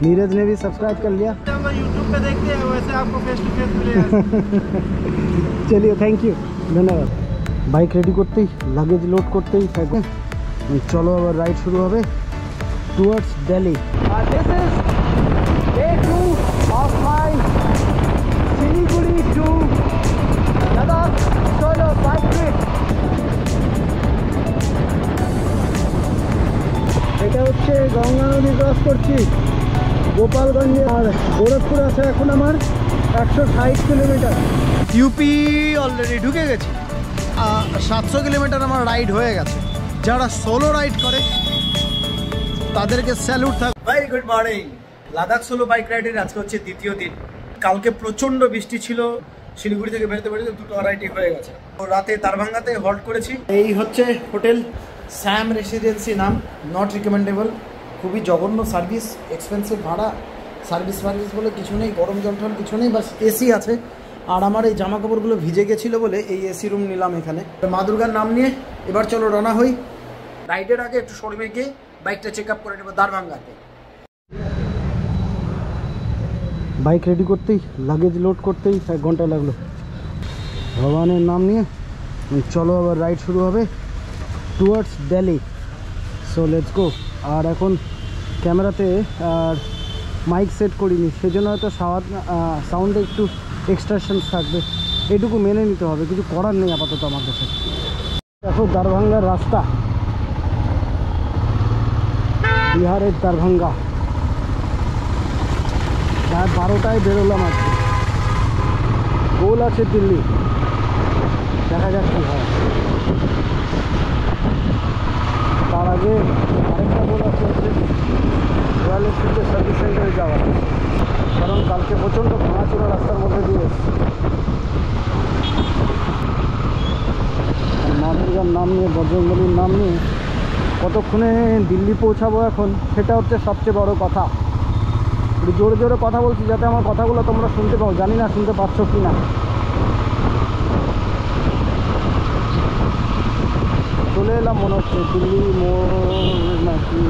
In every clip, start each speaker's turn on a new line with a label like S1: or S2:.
S1: नीरज ने भी सब्सक्राइब कर लिया।
S2: यूट्यूब पे देखते हैं वैसे आपको फेस टू फेस मिलेगा।
S1: चलिए थैंक यू, धन्यवाद। बाइक रेडी करते ही लगेज लोड करते ही चलो আবার রাইড শুরু হবে towards Delhi. This is day 2 of my Siliguri to Ladakh solo bike trip. এটা হচ্ছে গঙ্গা নদী ক্রস করছি গোপালগঞ্জে, আর গোরখপুর আছে এখন আমার 160 কিলোমিটার। ইউপি অলরেডি ঢুকে গেছি। 700 কিলোমিটার আমার রাইড হয়ে গেছে। যারা সোলো রাইড করে তাদেরকে স্যালুট থাক। ভাই good morning. Ladakh solo bike রাইডের আজকে হচ্ছে দ্বিতীয় দিন। কালকে প্রচণ্ড বৃষ্টি ছিল, শিলিগুড়ি থেকে বেরোতে বেরোতে দুটো রাইডই হয়ে গেছে। তো রাতে দারভাঙ্গাতে হল্ট করেছি। এই হচ্ছে হোটেল স্যাম রেসিডেন্সি নাম, নট রিকমেন্ডেবল। খুবই জঘন্য সার্ভিস, এক্সপেন্সিভ ভাড়া, সার্ভিস বলে কিছু নেই, গরম জল টল কিছু নেই, বাস এসি আছে। আর আমার এই জামা কাপড়গুলো ভিজে গেছিলো বলে এই এসি রুম নিলাম এখানে। মা দুর্গার নাম নিয়ে এবার চলো রওনা হই। রাইডের আগে একটু শোরুমে গিয়ে বাইকটা চেক আপ করে নেবো দারভাঙ্গাতে। বাইক রেডি করতেই লাগেজ লোড করতেই 1 ঘন্টা লাগলো। ভগবানের নাম নিয়ে চলো আবার রাইড শুরু হবে towards Delhi. So let's go. আর এখন ক্যামেরাতে আর মাইক সেট করিনি, সেজন্য হয়তো সাউন্ডে একটু এক্সট্রাকশনস থাকবে, এটুকু মেনে নিতে হবে, কিছু করার নেই আপাতত আমার কাছে। দেখো দারভাঙ্গার রাস্তা, বিহারের দারভাঙ্গা। রাত 12টায় বেরোলাম আজকে। গোল আছে দিল্লি, দেখা যাক কী হয়। তার আগে আরেকটা গোল আছে হচ্ছে রয়্যাল এনফিল্ডের সার্ভিস সেন্টারে যাওয়া, কারণ কালকে প্রচণ্ড ভাঙাচোরা রাস্তার মধ্যে দিয়ে মা দুর্গার নাম নিয়ে, বজরংবলীর নাম নিয়ে কতক্ষণে দিল্লি পৌঁছাবো এখন, সেটা হচ্ছে সবচেয়ে বড় কথা। একটু জোরে জোরে কথা বলছি যাতে আমার কথাগুলো তোমরা শুনতে পাও, জানি না শুনতে পাচ্ছ কি না। চলে এলাম মনে হচ্ছে দিল্লি মোড় নাকি,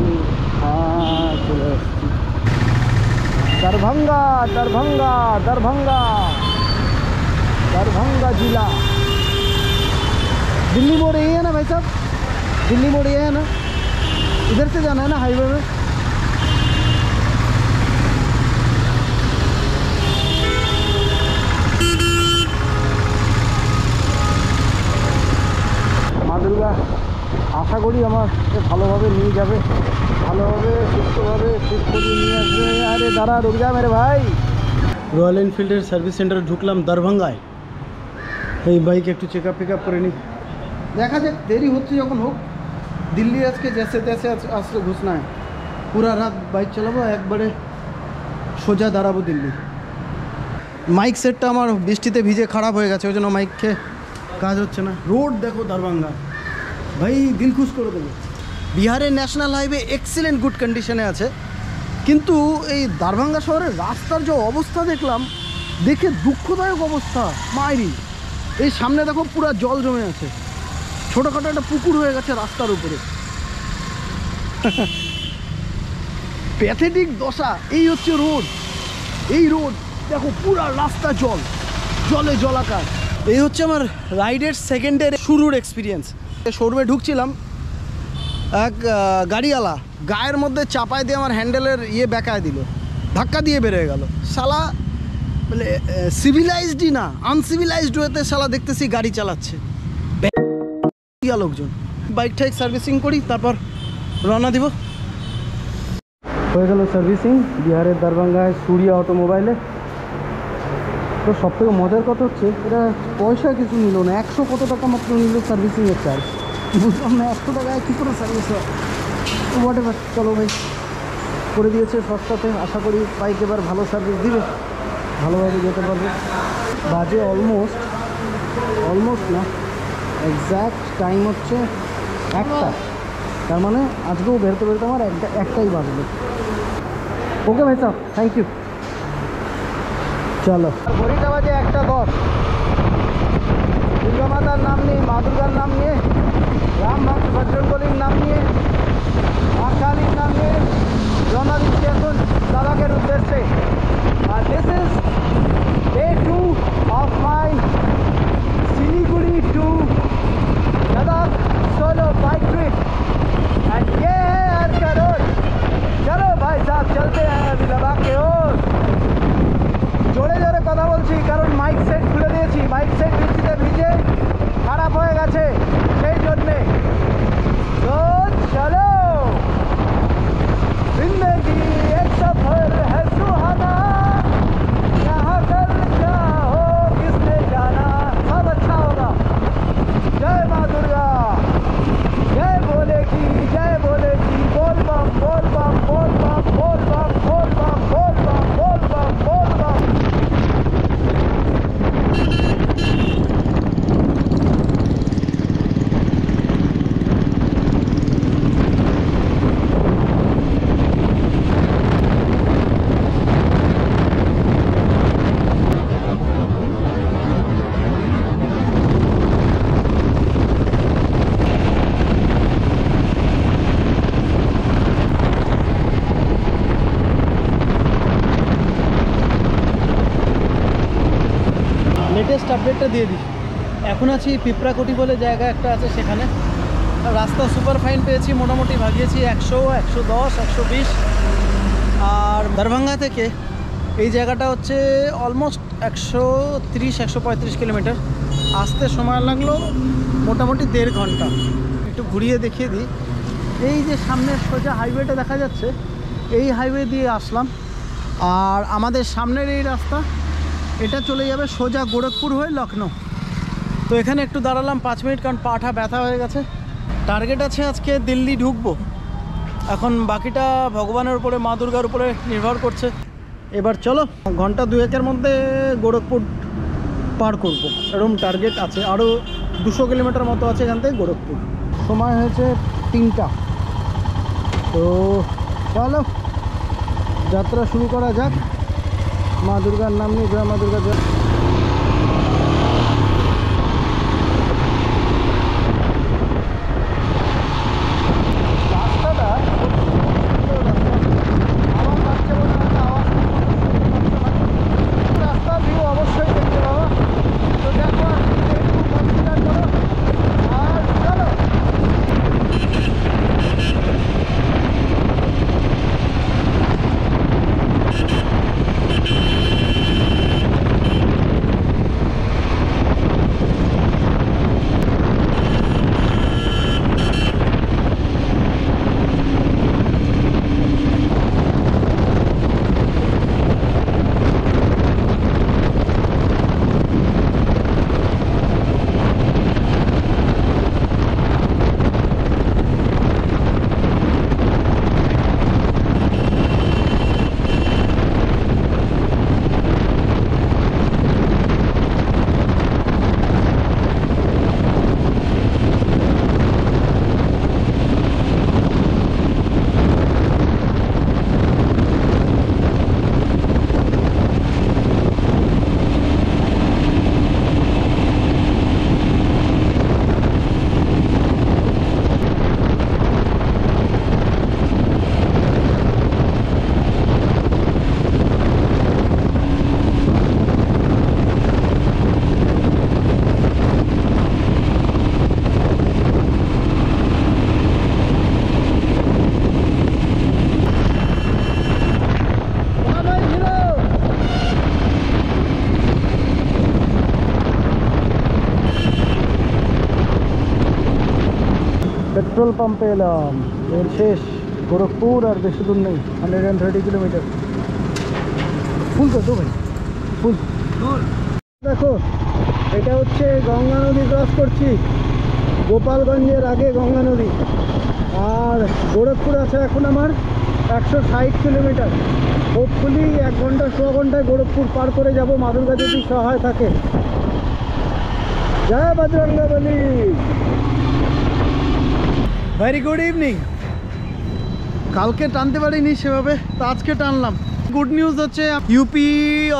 S1: হ্যাঁ চলে এসেছি। दरभंगा दरभंगा दरभंगा दरभंगा जिला। दिल्ली मोड़ यही है ना भाई साहब? दिल्ली मोड़ ये है ना, इधर से जाना है ना हाईवे में। মা দুর্গা আশা করি আমাকে ভালোভাবে নিয়ে যাবে, ভালোভাবে সুস্থভাবে ঠিক করিয়ে নিয়ে আসবে। আরে দাঁড়া, রুক যা মেরে ভাই। রয়্যাল এনফিল্ডের সার্ভিস সেন্টারে ঢুকলাম দারভাঙ্গায়। এই বাইক একটু চেক আপ করে নিই, দেখা যাক, দেরি হচ্ছে যখন হোক। দিল্লি আজকে জেসে তেসে আসলে ঘুষনা হয়, পুরা রাত বাইক চালাবো, একবারে সোজা দাঁড়াবো দিল্লি। মাইক সেটটা আমার বৃষ্টিতে ভিজে খারাপ হয়ে গেছে, ওই জন্য মাইককে কাজ হচ্ছে না। রোড দেখো দারভাঙ্গা, ভাই দিল খুশ করে দেবে। বিহারের ন্যাশনাল হাইওয়ে এক্সিলেন্ট গুড কন্ডিশনে আছে, কিন্তু এই দারভাঙ্গা শহরের রাস্তার যে অবস্থা দেখলাম, দেখে দুঃখদায়ক অবস্থা। মাইরি এই সামনে দেখো পুরো জল জমে আছে, ছোটোখাটো একটা পুকুর হয়ে গেছে রাস্তার উপরে। প্যাথেটিক দশা। এই হচ্ছে রোড, এই রোড দেখো পুরা রাস্তা জল, জলে জলাকার। এই হচ্ছে আমার রাইডের সেকেন্ডের শুরুর এক্সপিরিয়েন্স। শোরুমে ঢুকছিলাম, এক গাড়িওয়ালা গায়ের মধ্যে চাপায় দিয়ে আমার হ্যান্ডেলের ইয়ে বেঁকায় দিল, ধাক্কা দিয়ে বেরোয় গেল। শালা বলে সিভিলাইজডই না, আনসিভিলাইজড ওয়েতে শালা দেখতেছি গাড়ি চালাচ্ছে লোকজন। বাইকটা সার্ভিসিং করি, তারপর রওনা দিব। হয়ে গেল সার্ভিসিং বিহারের দারভাঙ্গায় সূর্যা অটোমোবাইলে। তো সব থেকে মজার কথা হচ্ছে এটা পয়সা কিছু নিল না, 100 কত টাকা মাত্র নিল সার্ভিসিংয়ের চার্জ। বুঝলাম না 100 টাকায় কী করে সার্ভিস হয়। হোয়াট এভার, চলো ভাই, করে দিয়েছে সস্তাতে। আশা করি বাইক এবার ভালো সার্ভিস দিবে, ভালোভাবে যেতে পারবে। বাজে অলমোস্ট না, এক্স্যাক্ট টাইম হচ্ছে 1টা। তার মানে আজকেও বেরোতে বেরোতে আমার একটাই বাজবে। ওকে ভাই সাহেব, থ্যাংক ইউ। চলো, ঘড়িটা বাজে 1:10। দুর্গা মাতার নাম নিয়ে, মা দুর্গার নাম নিয়ে, রাম ভক্ত বজরংবলীর নাম নিয়ে, মা কালীর নাম নিয়ে রওনা দিচ্ছি এখন লাদাখের चलते हैं अभी लद्दाख के ओर। জোরে জোরে কথা বলছি কারণ মাইক সেট খুলে দিয়েছি, মাইক সেট বৃষ্টিতে ভিজে খারাপ হয়ে গেছে সেই জন্যে। তো চলো, जिंदगी एक सफर है सुहाना, यहाँ कल क्या हो किसने जाना। सब अच्छा होगा। जय माँ दुर्गा, जय बोले की, जय बोले की। बोल बम बोल बम बोल बम बोल बम बोल बम बोल बम बोल बम बोल बम। লেটেস্ট আপডেটটা দিয়ে দিই। এখন আছি পিঁপড়াকুটি বলে জায়গা একটা আছে, সেখানে রাস্তা সুপার ফাইন পেয়েছি, মোটামুটি ভাগিয়েছি 100, 110, 120। আর দরভঙ্গা থেকে এই জায়গাটা হচ্ছে অলমোস্ট 130, 135 কিলোমিটার। আসতে সময় লাগলো মোটামুটি 1.5 ঘন্টা। একটু ঘুরিয়ে দেখিয়ে দিই। এই যে সামনের সোজা হাইওয়েটা দেখা যাচ্ছে, এই হাইওয়ে দিয়ে আসলাম। আর আমাদের সামনের এই রাস্তা, এটা চলে যাবে সোজা গোরখপুর হয়ে লখনউ। তো এখানে একটু দাঁড়ালাম 5 মিনিট, কারণ পাটা ব্যথা হয়ে গেছে। টার্গেট আছে আজকে দিল্লি ঢুকবো। এখন বাকিটা ভগবানের উপরে, মা দুর্গার উপরে নির্ভর করছে। এবার চলো, ঘন্টা 2-1-এর মধ্যে গোরখপুর পার করবো, এরকম টার্গেট আছে। আরও 200 কিলোমিটার মতো আছে এখান থেকে গোরখপুর। সময় হয়েছে 3টা। তো চলো যাত্রা শুরু করা যাক। মা দুর্গার নাম নিয়ে, জয় মা দুর্গা জয়। রাস্তাটা রাস্তা ভিউ অবশ্যই দেখতে পাবো। তো দেখো, একটু কনসিডার করো আর চলো। পেট্রোল পাম্পে এলাম। এর শেষ গোরখপুর, আর বেশি দূর নেই, 130 কিলোমিটার। ফুল তো ভাই, ফুল দেখো। এটা হচ্ছে গঙ্গা নদী ক্রস করছি, গোপালগঞ্জের আগে গঙ্গা নদী। আর গোরখপুর আছে এখন আমার 160 কিলোমিটার। হোপফুলি 1 ঘন্টা 100 ঘন্টায় গোরখপুর পার করে যাব, মা দুর্গা যদি সহায় থাকে। জয় বজরঙ্গবলী। Very good evening. কালকে টানতে পারিনি সেভাবে, তো আজকে টানলাম। গুড নিউজ হচ্ছে ইউপি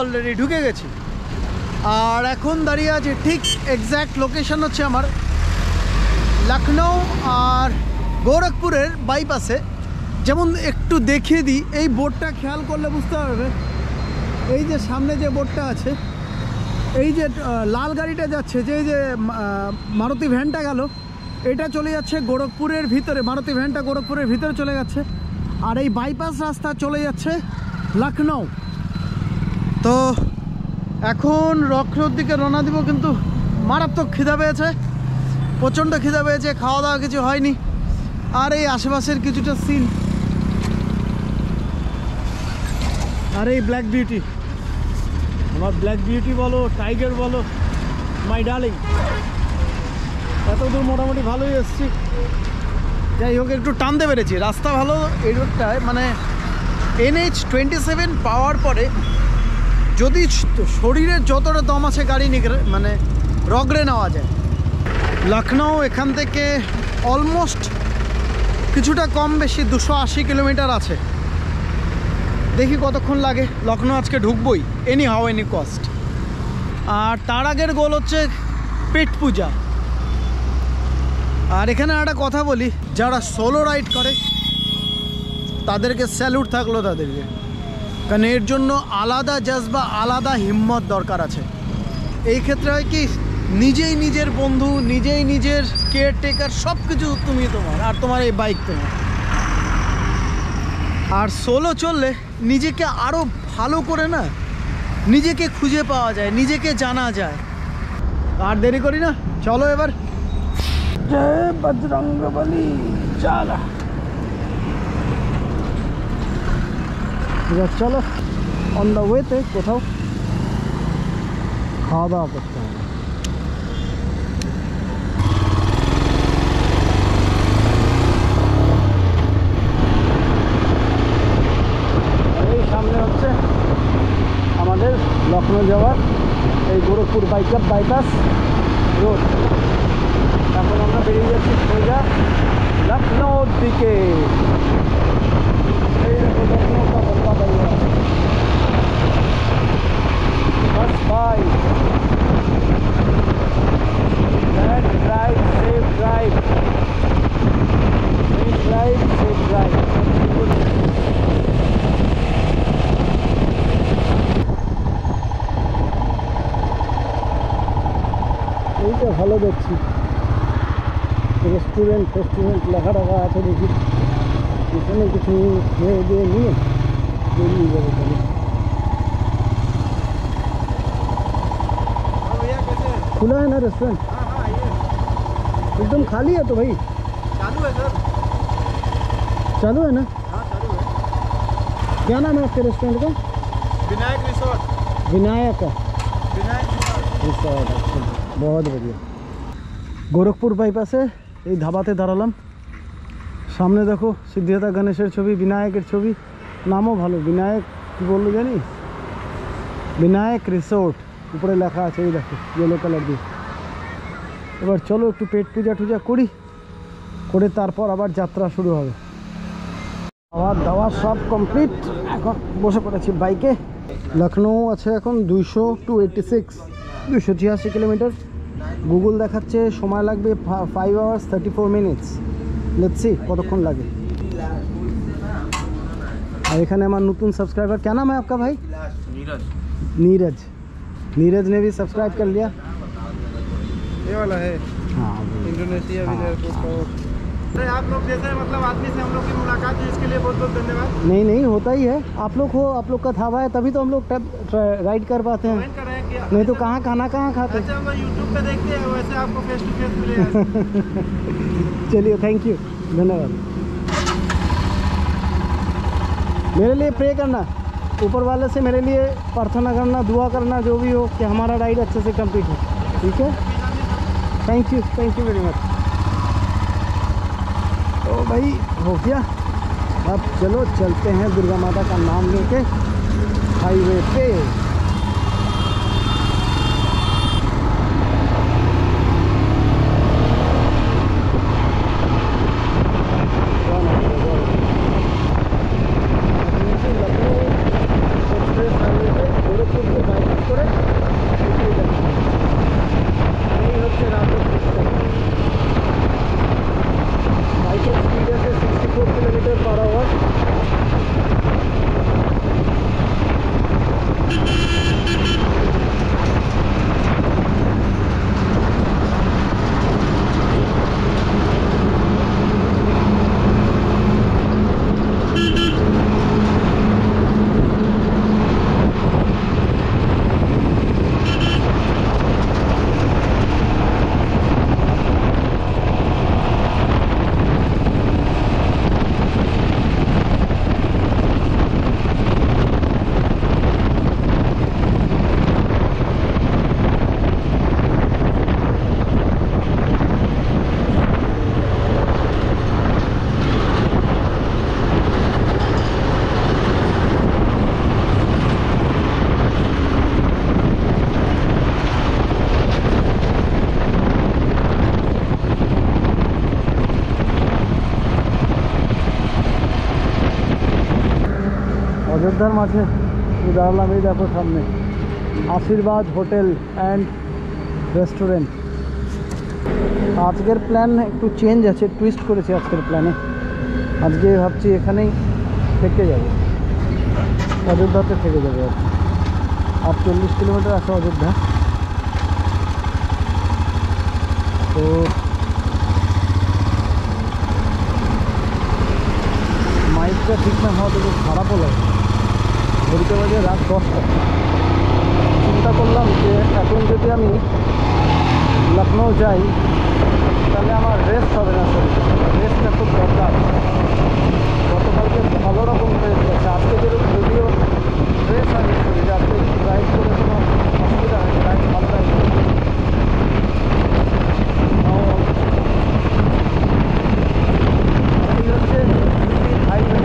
S1: অলরেডি ঢুকে গেছি। আর এখন দাঁড়িয়ে আছে ঠিক এক্স্যাক্ট লোকেশন হচ্ছে আমার লখনউ আর গোরখপুরের বাইপাসে। যেমন একটু দেখিয়ে দিই, এই বোর্ডটা খেয়াল করলে বুঝতে পারবে। এই যে সামনে যে বোর্ডটা আছে, এই যে লাল গাড়িটা যাচ্ছে, যে মারুতি ভ্যানটা গেল, এটা চলে যাচ্ছে গোরখপুরের ভিতরে। মারুতি ভ্যানটা গোরখপুরের ভিতরে চলে যাচ্ছে। আর এই বাইপাস রাস্তা চলে যাচ্ছে লখনউ। তো এখন রক্সোর দিকে রওনা দিব, কিন্তু মারাত্মক খিদা পেয়েছে, প্রচণ্ড খিদা পেয়েছে, খাওয়া দাওয়া কিছু হয়নি। আর এই আশেপাশের কিছুটা সিন, আর এই ব্ল্যাক বিউটি, আমার ব্ল্যাক বিউটি বলো, টাইগার বলো, মাই ডার্লিং। এতদূর মোটামুটি ভালোই এসছি, যাই হোক একটু টানতে পেরেছি, রাস্তা ভালো এই রোডটায়। মানে NH-27 পাওয়ার পরে যদি শরীরের যতটা দম আছে গাড়ি মানে রগড়ে নেওয়া যায়। লখনউ এখান থেকে অলমোস্ট কিছুটা কম বেশি 280 কিলোমিটার আছে। দেখি কতক্ষণ লাগে। লখনউ আজকে ঢুকবই, এনি হাউ এনি কস্ট। আর তার আগের গোল হচ্ছে পেট পূজা। আর এখানে একটা কথা বলি, যারা সোলো রাইড করে তাদেরকে স্যালুট থাকলো তাদেরকে, কারণ এর জন্য আলাদা জজবা, আলাদা হিম্মত দরকার আছে। এই ক্ষেত্রে হয় কি, নিজেই নিজের বন্ধু, নিজেই নিজের কেয়ারটেকার, সব কিছু তুমি তোমার, আর তোমার এই বাইক তোমার। আর সোলো চললে নিজেকে আরও ভালো করে না নিজেকে খুঁজে পাওয়া যায়, নিজেকে জানা যায়। আর দেরি করি না, চলো এবার। জয় বজরংবলী, চালা এবার চলো অন দ্য ওয়েতে কোথাও খাওয়া দাওয়া করতে হবে। এই সামনে হচ্ছে আমাদের লখনউ যাওয়ার এই গোরখপুর বাইপাস রোড। এখন আমরা বেরিয়ে যাচ্ছি সোজা লখনউর দিকে। এই দেখো লখনউ का बंदा बढ़िया बस भाई, drive safe drive, safe drive, safe drive. এইটা ভালো দেখছি, রেস্টুরেন্ট লেখা রাখা আছে, দেখি এখানে কিছু খেয়ে দিয়ে নিয়ে বেরিয়ে যাবে। তাহলে खुला है ना रेस्टोरेंट?
S2: हाँ ये
S1: एकदम खाली है तो भाई?
S2: चालू है सर।
S1: चालू है ना?
S2: हाँ चालू है।
S1: क्या नाम है आपके रेस्टोरेंट का?
S2: विनायक रिसोर्ट।
S1: विनायक
S2: रिसोर्ट।
S1: अच्छा, बहुत बढ़िया। गोरखपुर বাইপাসে এই ধাবাতে দাঁড়ালাম। সামনে দেখো সিদ্ধিদাতা গণেশের ছবি, বিনায়কের ছবি, নামও ভালো, বিনায়ক কি বললো জানি, বিনায়ক রিসোর্ট উপরে লেখা আছে, এই দেখো ইয়েলো কালার দিয়ে। এবার চলো একটু পেট পূজা টুজা করি, করে তারপর আবার যাত্রা শুরু হবে। খাওয়া দাওয়া সব কমপ্লিট, এখন বসে পড়েছি বাইকে। লখনউ আছে এখন 286 কিলোমিটার। গুগল দেখাচ্ছে সময় লাগবে 5 hours 34 minutes। লেটস সি কতক্ষণ লাগে। और एखाने हमारा नतून सब्सक्राइबर, क्या नाम है आपका भाई? नीरज। नीरज ने भी सब्सक्राइब कर लिया।
S2: ये वाला है
S1: हाँ
S2: इंडोनेशिया एयरपोर्ट का। अरे आप लोग जैसे मतलब आदमी से हम लोग की मुलाकात हुई, इसके लिए बहुत बहुत धन्यवाद।
S1: नहीं नहीं होता ही है, आप लोग हो, आप लोग का ढाबा है तभी तो हम लोग राइड कर पाते हैं, नहीं तो कहाँ खाना कहाँ खाते हैं।
S2: अच्छा हम यूट्यूब पे देखते हैं, वैसे आपको फेस टू फेस मिलेगा।
S1: चलिए थैंक यू, धन्यवाद। मेरे लिए प्रे करना, ऊपर वाले से मेरे लिए प्रार्थना करना, दुआ करना, जो भी हो, कि हमारा राइड अच्छे से कंप्लीट हो। ठीक है, थैंक यू वेरी मच। तो भाई हो गया, अब चलो चलते हैं दुर्गा माता का नाम लेके हाईवे पे। Kilometre per hour. অযোধ্যার মাঝে দাঁড়ালাম। এই দেখো সামনে আশীর্বাদ হোটেল অ্যান্ড রেস্টুরেন্ট। আজকের প্ল্যান একটু চেঞ্জ আছে, টুইস্ট করেছি আজকের প্ল্যানে। আজকে ভাবছি এখানেই থেকে যাবো, অযোধ্যাতে থেকে যাবে। আর 40 কিলোমিটার আছে অযোধ্যা। তো মাইকটা ঠিক না হওয়া তো খুব খারাপও লাগে। ঘুরতে বাজে রাত 10টা। চিন্তা করলাম যে এখন যদি আমি লখনৌ যাই তাহলে আমার রেস্ট হবে না। রেস্টটা খুব দরকার। গতকালকে ভালো রকম রেস্ট আছে, আজকে যদিও রেস্ট আছে শরীরে। আজকে রাইড করে কোনো অসুবিধা হয়নি, রাইড ভালো রাইড। এই হচ্ছে হাইওয়ে।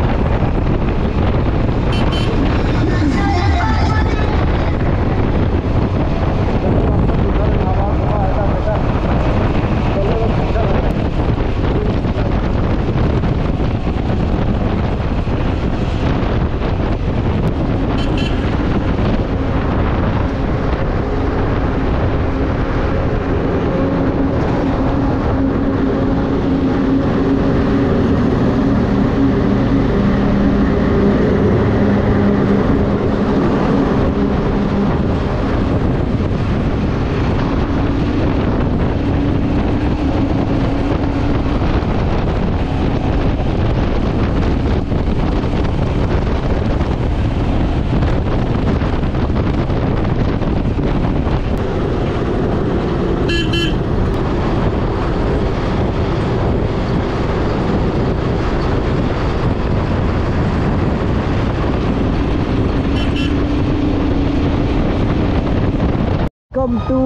S1: Welcome to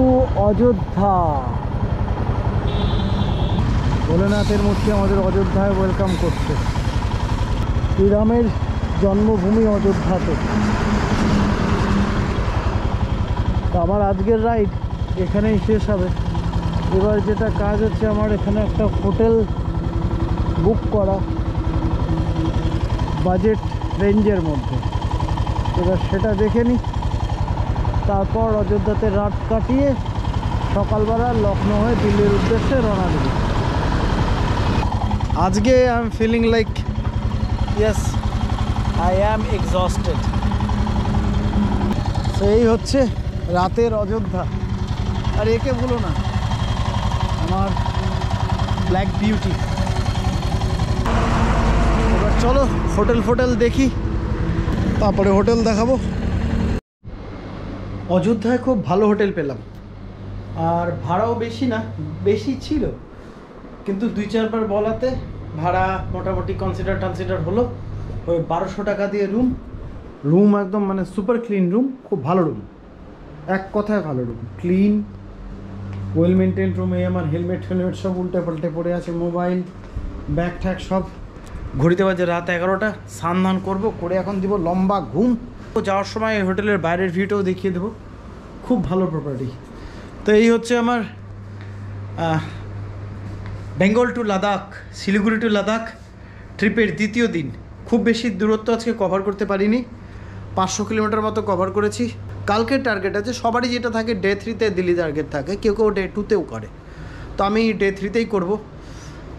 S1: Ayodhya. ভোলেনাথের মূর্তি আমাদের অযোধ্যায় ওয়েলকাম করছে। শ্রীরামের জন্মভূমি অযোধ্যাতে। তো আমার আজকের রাইড এখানেই শেষ হবে। এবার যেটা কাজ হচ্ছে, আমার এখানে একটা হোটেল বুক করা বাজেট রেঞ্জের মধ্যে। এবার সেটা দেখে নিই, তারপর অযোধ্যাতে রাত কাটিয়ে সকালবেলা লখনৌ হয়ে দিল্লির উদ্দেশ্যে রওনা দেব। আজকে I am feeling like yes I am exhausted. সেই হচ্ছে রাতের অযোধ্যা। আর একে ভুলো না, আমার ব্ল্যাক বিউটি। এবার চলো হোটেল দেখি, তারপরে হোটেল দেখাবো। অযোধ্যায় খুব ভালো হোটেল পেলাম, আর ভাড়াও বেশি না, বেশি ছিল কিন্তু 2-4 বার বলাতে ভাড়া মোটামুটি কনসিডার হলো। ওই 1200 টাকা দিয়ে রুম একদম মানে সুপার ক্লিন রুম, খুব ভালো রুম, এক কথায় ভালো room, clean, well maintain room. এই আমার হেলমেট সব উল্টে পাল্টে পড়ে আছে, মোবাইল ব্যাগ ট্যাগ সব। ঘড়িতে বাজে রাত 11টা। স্নান করবো, করে এখন দিব লম্বা ঘুম। যাওয়ার সময় হোটেলের বাইরের ভিউটাও দেখিয়ে দেবো, খুব ভালো প্রপার্টি। তো এই হচ্ছে আমার বেঙ্গল টু লাদাখ, শিলিগুড়ি টু লাদাখ ট্রিপের দ্বিতীয় দিন। খুব বেশি দূরত্ব আজকে কভার করতে পারিনি, 500 কিলোমিটার মতো কভার করেছি। কালকের টার্গেট আছে, সবারই যেটা থাকে ডে 3-তে দিল্লি টার্গেট থাকে, কেউ ডে 2-তেও করে। তো আমি ডে 3-তেই করব।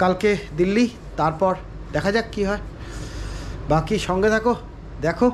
S1: কালকে দিল্লি, তারপর দেখা যাক কী হয়। বাকি সঙ্গে থাকো, দেখো।